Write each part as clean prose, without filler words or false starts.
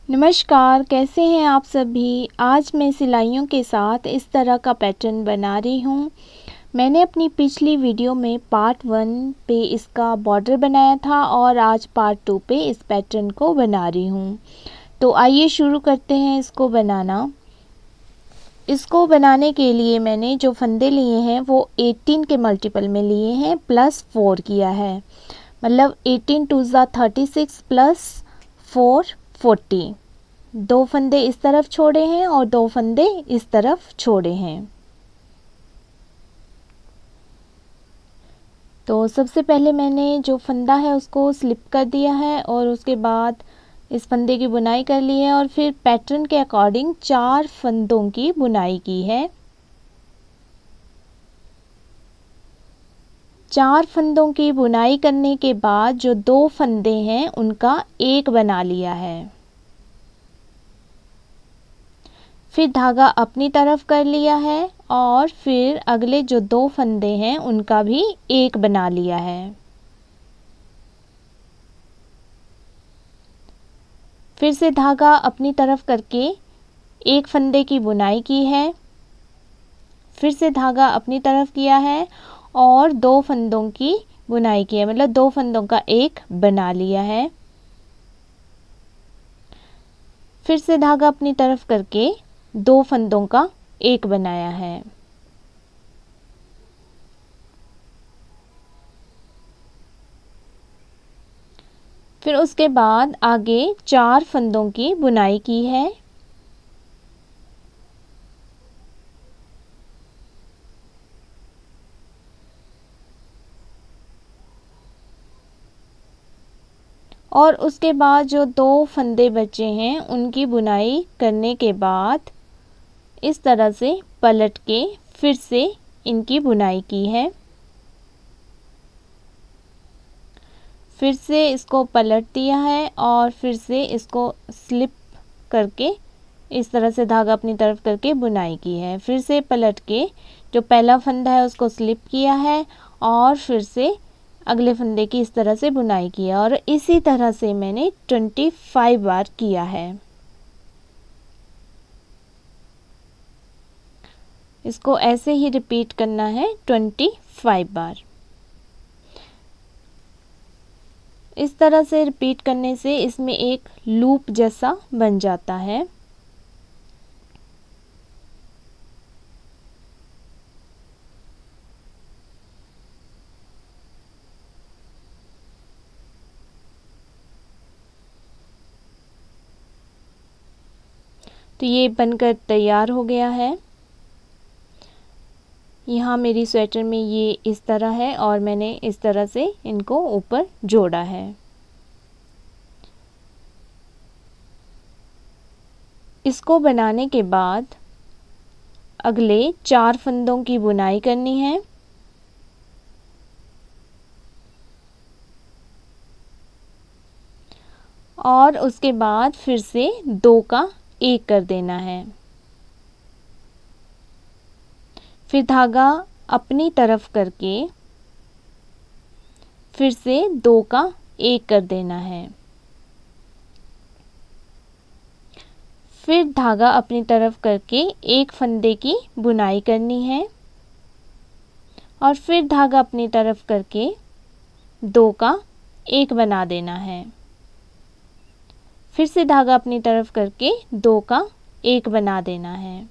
नमस्कार, कैसे हैं आप सभी। आज मैं सिलाइयों के साथ इस तरह का पैटर्न बना रही हूँ। मैंने अपनी पिछली वीडियो में पार्ट 1 पे इसका बॉर्डर बनाया था और आज पार्ट 2 पे इस पैटर्न को बना रही हूँ। तो आइए शुरू करते हैं इसको बनाना। इसको बनाने के लिए मैंने जो फंदे लिए हैं वो 18 के मल्टीपल में लिए हैं प्लस 4 किया है। मतलब 18 2 ज़ा 36 प्लस 4 40। 2 फंदे इस तरफ छोड़े हैं और 2 फंदे इस तरफ छोड़े हैं। तो सबसे पहले मैंने जो फंदा है उसको स्लिप कर दिया है और उसके बाद इस फंदे की बुनाई कर ली है और फिर पैटर्न के अकॉर्डिंग 4 फंदों की बुनाई की है। 4 फंदों की बुनाई करने के बाद जो 2 फंदे हैं उनका एक बना लिया है। फिर धागा अपनी तरफ कर लिया है और फिर अगले जो 2 फंदे हैं उनका भी एक बना लिया है। फिर से धागा अपनी तरफ करके एक फंदे की बुनाई की है। फिर से धागा अपनी तरफ किया है और 2 फंदों की बुनाई की है, मतलब 2 फंदों का एक बना लिया है। फिर से धागा अपनी तरफ करके 2 फंदों का एक बनाया है। फिर उसके बाद आगे 4 फंदों की बुनाई की है। और उसके बाद जो 2 फंदे बचे हैं उनकी बुनाई करने के बाद इस तरह से पलट के फिर से इनकी बुनाई की है। फिर से इसको पलट दिया है और फिर से इसको स्लिप करके इस तरह से धागा अपनी तरफ करके बुनाई की है। फिर से पलट के जो पहला फंदा है उसको स्लिप किया है और फिर से अगले फंदे की इस तरह से बुनाई की है और इसी तरह से मैंने 25 बार किया है। इसको ऐसे ही रिपीट करना है 25 बार। इस तरह से रिपीट करने से इसमें एक लूप जैसा बन जाता है। तो ये बनकर तैयार हो गया है। यहाँ मेरी स्वेटर में ये इस तरह है और मैंने इस तरह से इनको ऊपर जोड़ा है। इसको बनाने के बाद अगले 4 फंदों की बुनाई करनी है। और उसके बाद फिर से 2 का एक कर देना है। फिर धागा अपनी तरफ करके फिर से 2 का एक कर देना है। फिर धागा अपनी तरफ करके एक फंदे की बुनाई करनी है और फिर धागा अपनी तरफ करके 2 का एक बना देना है। फिर से धागा अपनी तरफ करके 2 का एक बना देना है।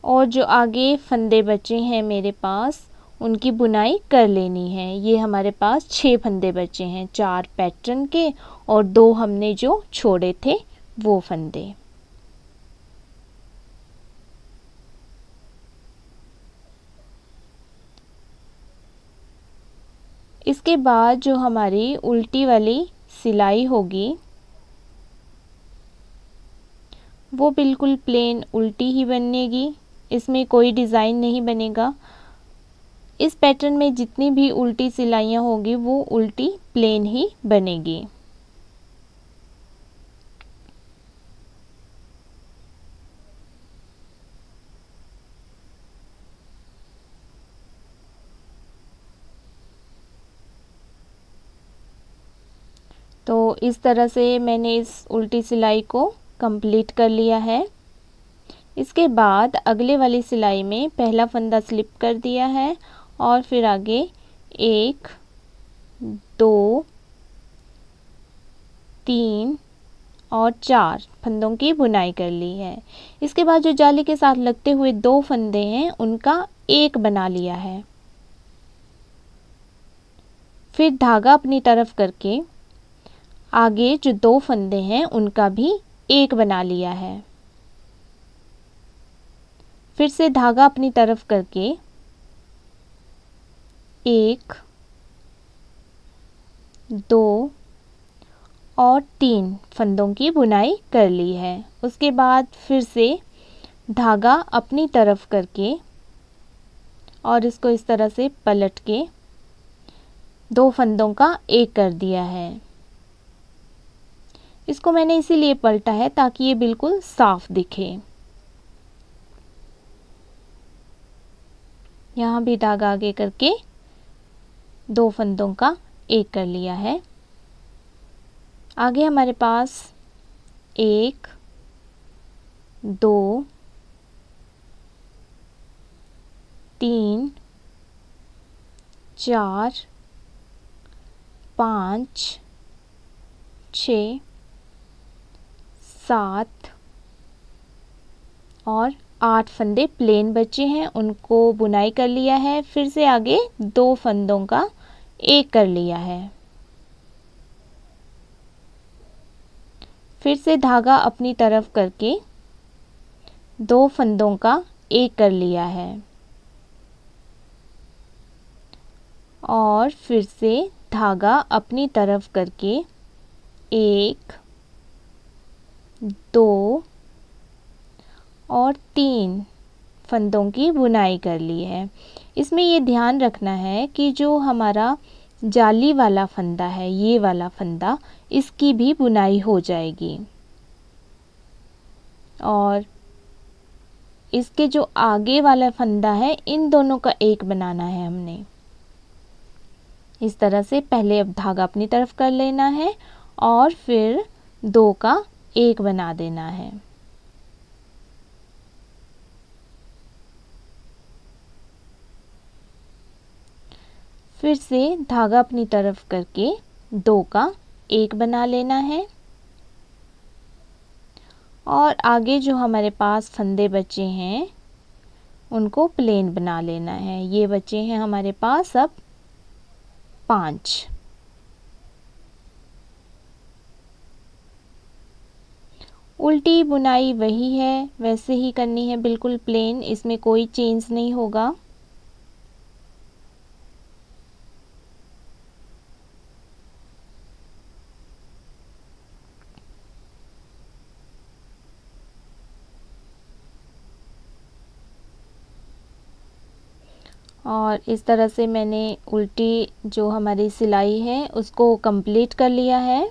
और जो आगे फंदे बचे हैं मेरे पास उनकी बुनाई कर लेनी है। ये हमारे पास 6 फंदे बचे हैं, 4 पैटर्न के और 2 हमने जो छोड़े थे वो फंदे। इसके बाद जो हमारी उल्टी वाली सिलाई होगी वो बिल्कुल प्लेन उल्टी ही बनेगी, इसमें कोई डिज़ाइन नहीं बनेगा। इस पैटर्न में जितनी भी उल्टी सिलाइयाँ होगी वो उल्टी प्लेन ही बनेगी। तो इस तरह से मैंने इस उल्टी सिलाई को कंप्लीट कर लिया है। इसके बाद अगले वाली सिलाई में पहला फंदा स्लिप कर दिया है और फिर आगे 1 2 3 और 4 फंदों की बुनाई कर ली है। इसके बाद जो जाली के साथ लगते हुए 2 फंदे हैं उनका एक बना लिया है। फिर धागा अपनी तरफ करके आगे जो 2 फंदे हैं उनका भी एक बना लिया है। फिर से धागा अपनी तरफ करके 1 2 और 3 फंदों की बुनाई कर ली है। उसके बाद फिर से धागा अपनी तरफ करके और इसको इस तरह से पलट के 2 फंदों का एक कर दिया है। इसको मैंने इसीलिए पलटा है ताकि ये बिल्कुल साफ दिखे। यहाँ भी धागा आगे करके 2 फंदों का एक कर लिया है। आगे हमारे पास 1 2 3 4 5 6 7 और 8 फंदे प्लेन बचे हैं, उनको बुनाई कर लिया है। फिर से आगे 2 फंदों का एक कर लिया है। फिर से धागा अपनी तरफ करके 2 फंदों का एक कर लिया है और फिर से धागा अपनी तरफ करके 1 2 और 3 फंदों की बुनाई कर ली है। इसमें ये ध्यान रखना है कि जो हमारा जाली वाला फंदा है, ये वाला फंदा, इसकी भी बुनाई हो जाएगी और इसके जो आगे वाला फंदा है इन दोनों का एक बनाना है हमने। इस तरह से पहले अब धागा अपनी तरफ कर लेना है और फिर 2 का एक बना देना है। फिर से धागा अपनी तरफ करके 2 का एक बना लेना है और आगे जो हमारे पास फंदे बचे हैं उनको प्लेन बना लेना है। ये बचे हैं हमारे पास अब 5। उल्टी बुनाई वही है, वैसे ही करनी है, बिल्कुल प्लेन, इसमें कोई चेंज नहीं होगा। और इस तरह से मैंने उल्टी जो हमारी सिलाई है उसको कंप्लीट कर लिया है।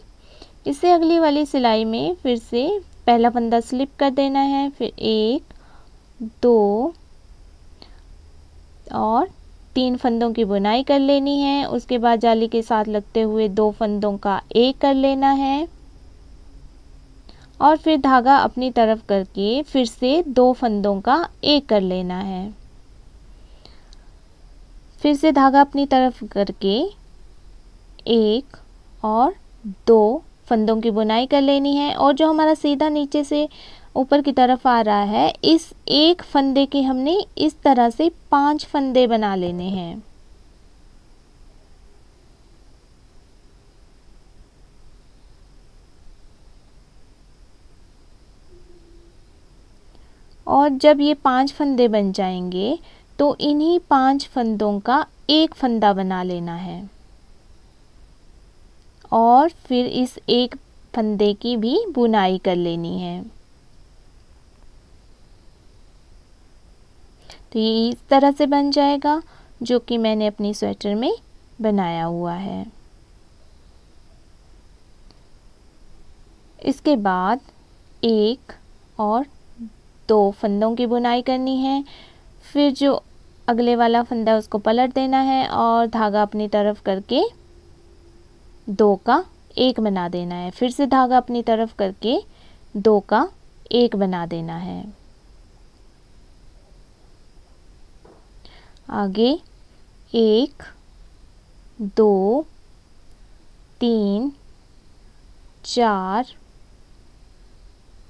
इससे अगली वाली सिलाई में फिर से पहला फंदा स्लिप कर देना है, फिर 1 2 और 3 फंदों की बुनाई कर लेनी है। उसके बाद जाली के साथ लगते हुए 2 फंदों का एक कर लेना है और फिर धागा अपनी तरफ करके फिर से 2 फंदों का एक कर लेना है। फिर से धागा अपनी तरफ करके 1 और 2 फंदों की बुनाई कर लेनी है और जो हमारा सीधा नीचे से ऊपर की तरफ आ रहा है, इस एक फंदे के हमने इस तरह से 5 फंदे बना लेने हैं। और जब ये 5 फंदे बन जाएंगे तो इन्हीं 5 फंदों का एक फंदा बना लेना है और फिर इस एक फंदे की भी बुनाई कर लेनी है। तो ये इस तरह से बन जाएगा जो कि मैंने अपनी स्वेटर में बनाया हुआ है। इसके बाद 1 और 2 फंदों की बुनाई करनी है। फिर जो अगले वाला फंदा है उसको पलट देना है और धागा अपनी तरफ करके 2 का एक बना देना है। फिर से धागा अपनी तरफ करके 2 का 1 बना देना है। आगे 1 2 3 4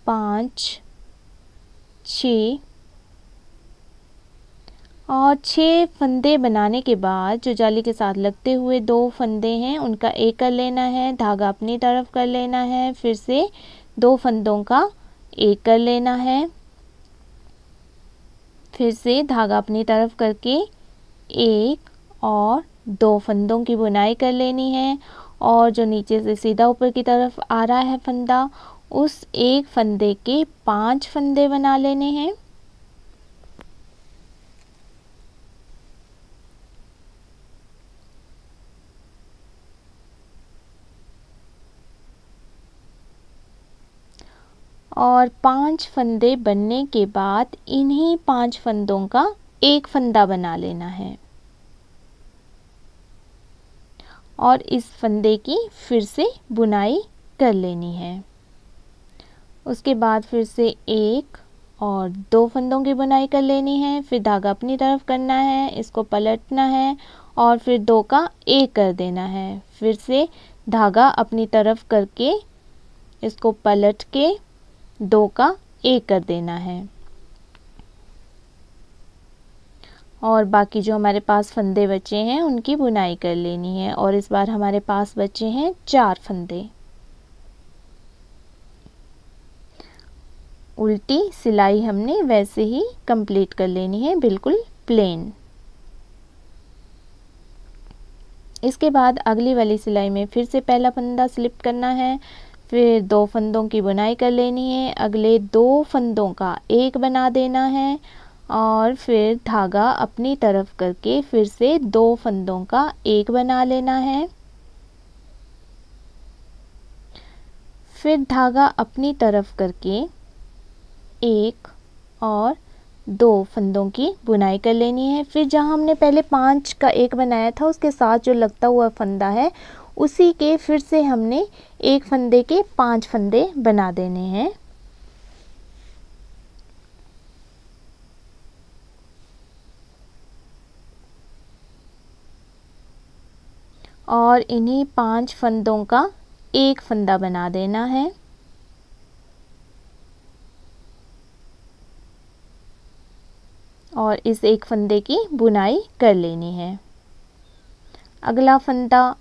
5 6 और 6 फंदे बनाने के बाद जो जाली के साथ लगते हुए 2 फंदे हैं उनका एक कर लेना है, धागा अपनी तरफ कर लेना है, फिर से 2 फंदों का एक कर लेना है, फिर से धागा अपनी तरफ करके 1 और 2 फंदों की बुनाई कर लेनी है और जो नीचे से सीधा ऊपर की तरफ आ रहा है फंदा, उस एक फंदे के 5 फंदे बना लेने हैं। और 5 फंदे बनने के बाद इन्हीं 5 फंदों का एक फंदा बना लेना है और इस फंदे की फिर से बुनाई कर लेनी है। उसके बाद फिर से 1 और 2 फंदों की बुनाई कर लेनी है, फिर धागा अपनी तरफ करना है, इसको पलटना है और फिर 2 का 1 कर देना है। फिर से धागा अपनी तरफ करके इसको पलट के 2 का 1 कर देना है और बाकी जो हमारे पास फंदे बचे हैं उनकी बुनाई कर लेनी है और इस बार हमारे पास बचे हैं 4 फंदे। उल्टी सिलाई हमने वैसे ही कंप्लीट कर लेनी है, बिल्कुल प्लेन। इसके बाद अगली वाली सिलाई में फिर से पहला फंदा स्लिप करना है, फिर 2 फंदों की बुनाई कर लेनी है, अगले 2 फंदों का एक बना देना है और फिर धागा अपनी तरफ करके फिर से 2 फंदों का एक बना लेना है, फिर धागा अपनी तरफ करके 1 और 2 फंदों की बुनाई कर लेनी है। फिर जहां हमने पहले 5 का 1 बनाया था उसके साथ जो लगता हुआ फंदा है उसी के फिर से हमने एक फंदे के 5 फंदे बना देने हैं और इन्हीं 5 फंदों का एक फंदा बना देना है और इस एक फंदे की बुनाई कर लेनी है। अगला फंदा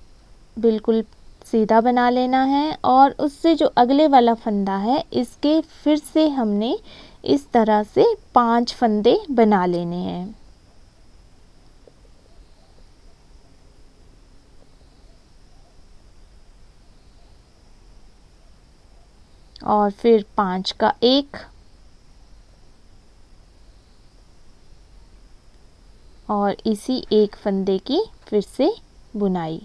बिल्कुल सीधा बना लेना है और उससे जो अगले वाला फंदा है इसके फिर से हमने इस तरह से 5 फंदे बना लेने हैं और फिर 5 का 1 और इसी एक फंदे की फिर से बुनाई।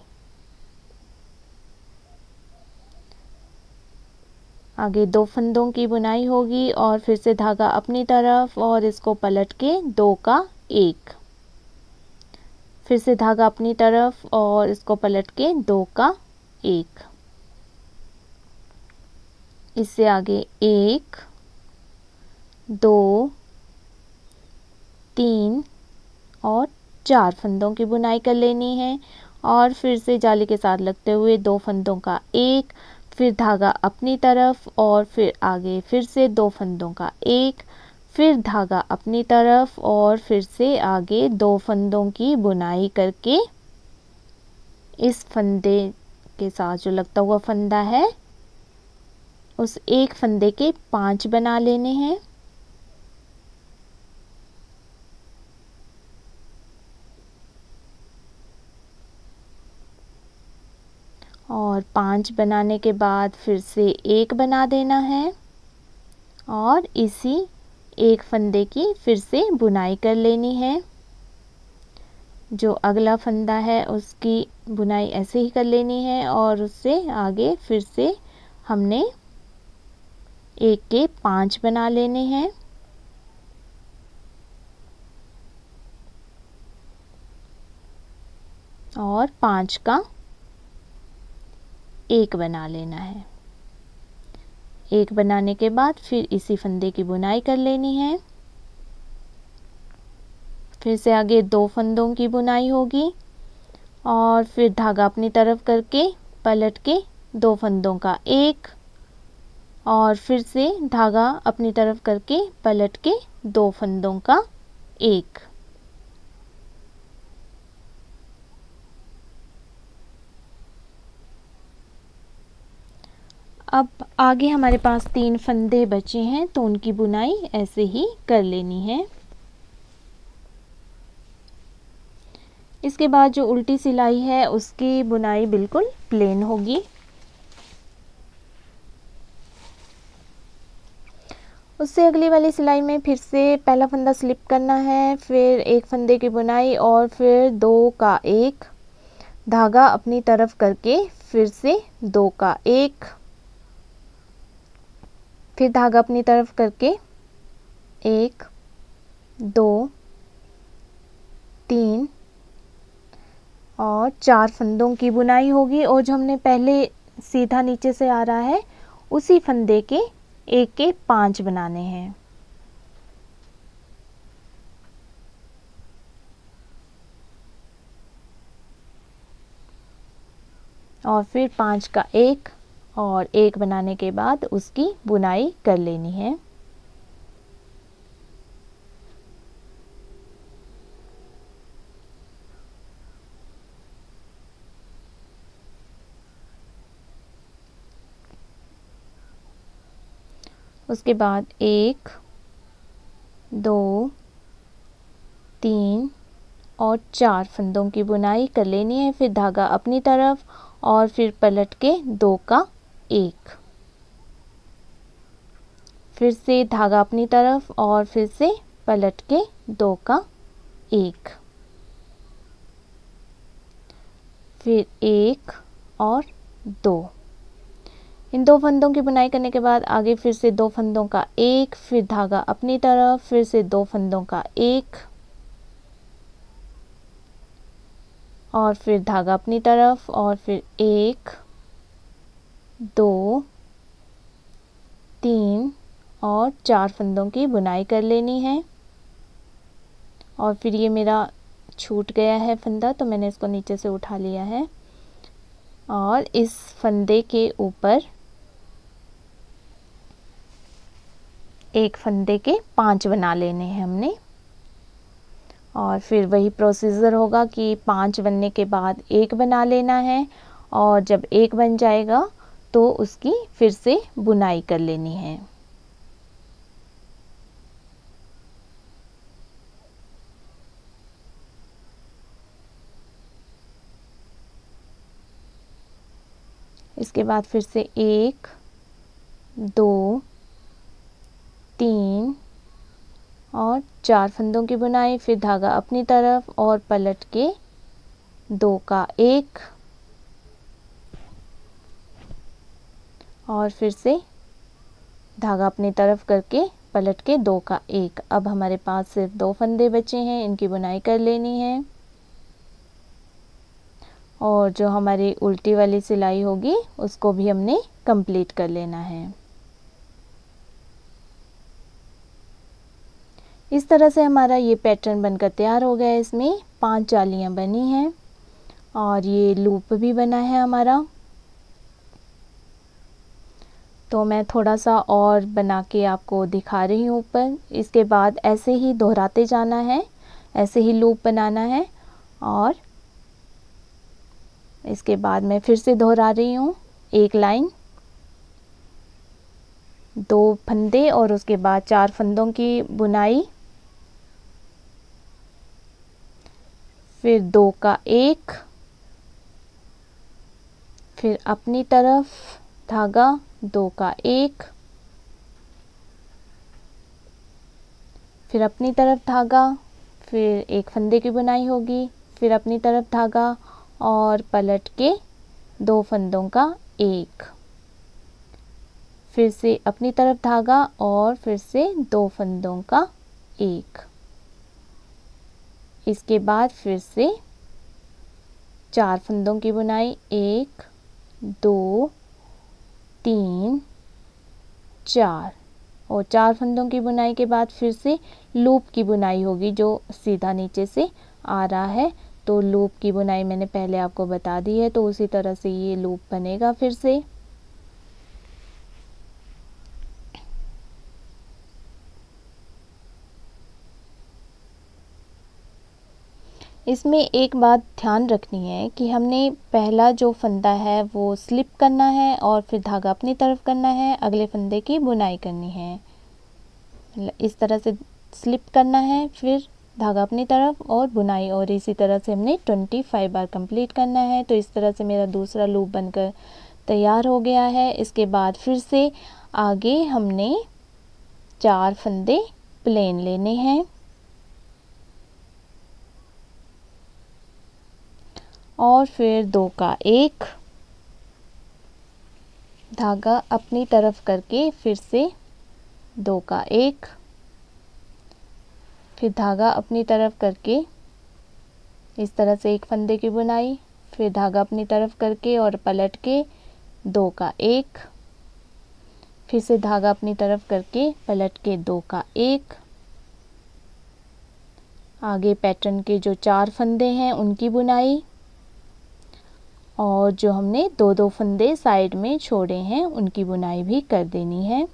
आगे 2 फंदों की बुनाई होगी और फिर से धागा अपनी तरफ और इसको पलट के 2 का 1, फिर से धागा अपनी तरफ और इसको पलट के 2 का 1, इससे आगे 1 2 3 और 4 फंदों की बुनाई कर लेनी है और फिर से जाली के साथ लगते हुए 2 फंदों का 1, फिर धागा अपनी तरफ और फिर आगे फिर से 2 फंदों का 1, फिर धागा अपनी तरफ और फिर से आगे 2 फंदों की बुनाई करके इस फंदे के साथ जो लगता हुआ फंदा है उस एक फंदे के 5 बना लेने हैं और 5 बनाने के बाद फिर से 1 बना देना है और इसी एक फंदे की फिर से बुनाई कर लेनी है। जो अगला फंदा है उसकी बुनाई ऐसे ही कर लेनी है और उससे आगे फिर से हमने 1 के 5 बना लेने हैं और 5 का एक बना लेना है। एक बनाने के बाद फिर इसी फंदे की बुनाई कर लेनी है। फिर से आगे 2 फंदों की बुनाई होगी और फिर धागा अपनी तरफ करके पलट के 2 फंदों का एक और फिर से धागा अपनी तरफ करके पलट के 2 फंदों का एक। अब आगे हमारे पास 3 फंदे बचे हैं तो उनकी बुनाई ऐसे ही कर लेनी है। इसके बाद जो उल्टी सिलाई है उसकी बुनाई बिल्कुल प्लेन होगी। उससे अगली वाली सिलाई में फिर से पहला फंदा स्लिप करना है, फिर एक फंदे की बुनाई और फिर 2 का एक, धागा अपनी तरफ करके फिर से 2 का एक, फिर धागा अपनी तरफ करके 1 2 3 और 4 फंदों की बुनाई होगी और जो हमने पहले सीधा नीचे से आ रहा है उसी फंदे के एक के 5 बनाने हैं। और फिर 5 का एक और एक बनाने के बाद उसकी बुनाई कर लेनी है। उसके बाद 1 2 3 और 4 फंदों की बुनाई कर लेनी है। फिर धागा अपनी तरफ और फिर पलट के 2 का एक, फिर से धागा अपनी तरफ और फिर से पलट के 2 का एक, फिर 1 और 2। इन 2 फंदों की बुनाई करने के बाद आगे फिर से 2 फंदों का एक, फिर धागा अपनी तरफ, फिर से 2 फंदों का एक और फिर धागा अपनी तरफ और फिर 1 2 3 और 4 फंदों की बुनाई कर लेनी है। और फिर ये मेरा छूट गया है फंदा तो मैंने इसको नीचे से उठा लिया है और इस फंदे के ऊपर एक फंदे के 5 बना लेने हैं हमने। और फिर वही प्रोसीजर होगा कि 5 बनने के बाद एक बना लेना है और जब एक बन जाएगा तो उसकी फिर से बुनाई कर लेनी है। इसके बाद फिर से 1 2 3 और 4 फंदों की बुनाई, फिर धागा अपनी तरफ और पलट के 2 का एक और फिर से धागा अपनी तरफ करके पलट के 2 का एक। अब हमारे पास सिर्फ 2 फंदे बचे हैं, इनकी बुनाई कर लेनी है और जो हमारी उल्टी वाली सिलाई होगी उसको भी हमने कंप्लीट कर लेना है। इस तरह से हमारा ये पैटर्न बनकर तैयार हो गया। इसमें 5 जालियां बनी हैं और ये लूप भी बना है हमारा। तो मैं थोड़ा सा और बना के आपको दिखा रही हूँ ऊपर। इसके बाद ऐसे ही दोहराते जाना है, ऐसे ही लूप बनाना है और इसके बाद मैं फिर से दोहरा रही हूँ। एक लाइन, 2 फंदे और उसके बाद 4 फंदों की बुनाई, फिर 2 का एक, फिर अपनी तरफ धागा 2 का एक, फिर अपनी तरफ धागा, फिर एक फंदे की बुनाई होगी, फिर अपनी तरफ धागा और पलट के 2 फंदों का एक, फिर से अपनी तरफ धागा और फिर से 2 फंदों का एक। इसके बाद फिर से 4 फंदों की बुनाई, 1 2 3 4 और 4 फंदों की बुनाई के बाद फिर से लूप की बुनाई होगी जो सीधा नीचे से आ रहा है। तो लूप की बुनाई मैंने पहले आपको बता दी है, तो उसी तरह से ये लूप बनेगा फिर से। इसमें एक बात ध्यान रखनी है कि हमने पहला जो फंदा है वो स्लिप करना है और फिर धागा अपनी तरफ करना है, अगले फंदे की बुनाई करनी है। इस तरह से स्लिप करना है, फिर धागा अपनी तरफ और बुनाई, और इसी तरह से हमने 25 बार कंप्लीट करना है। तो इस तरह से मेरा दूसरा लूप बनकर तैयार हो गया है। इसके बाद फिर से आगे हमने 4 फंदे प्लेन लेने हैं और फिर 2 का 1 धागा अपनी तरफ करके फिर से 2 का 1, फिर धागा अपनी तरफ करके इस तरह से एक फंदे की बुनाई, फिर धागा अपनी तरफ करके और पलट के 2 का 1, फिर से धागा अपनी तरफ करके पलट के 2 का 1। आगे पैटर्न के जो 4 फंदे हैं उनकी बुनाई, और जो हमने 2-2 फंदे साइड में छोड़े हैं उनकी बुनाई भी कर देनी है।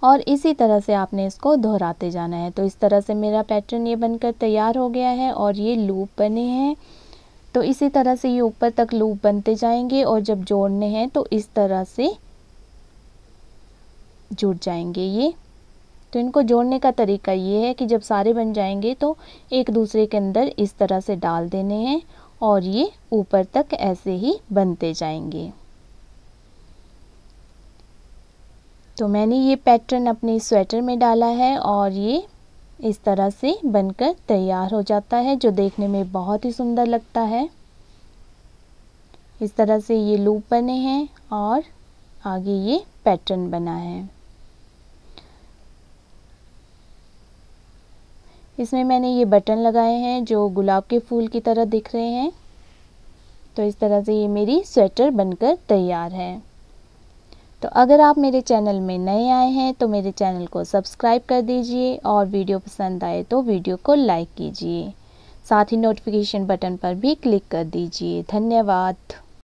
और इसी तरह से आपने इसको दोहराते जाना है। तो इस तरह से मेरा पैटर्न ये बनकर तैयार हो गया है और ये लूप बने हैं। तो इसी तरह से ये ऊपर तक लूप बनते जाएंगे और जब जोड़ने हैं तो इस तरह से जुड़ जाएंगे ये। तो इनको जोड़ने का तरीका ये है कि जब सारे बन जाएंगे तो एक दूसरे के अंदर इस तरह से डाल देने हैं और ये ऊपर तक ऐसे ही बनते जाएंगे। तो मैंने ये पैटर्न अपने स्वेटर में डाला है और ये इस तरह से बनकर तैयार हो जाता है, जो देखने में बहुत ही सुंदर लगता है। इस तरह से ये लूप बने हैं और आगे ये पैटर्न बना है। इसमें मैंने ये बटन लगाए हैं जो गुलाब के फूल की तरह दिख रहे हैं। तो इस तरह से ये मेरी स्वेटर बनकर तैयार है। तो अगर आप मेरे चैनल में नए आए हैं तो मेरे चैनल को सब्सक्राइब कर दीजिए और वीडियो पसंद आए तो वीडियो को लाइक कीजिए। साथ ही नोटिफिकेशन बटन पर भी क्लिक कर दीजिए। धन्यवाद।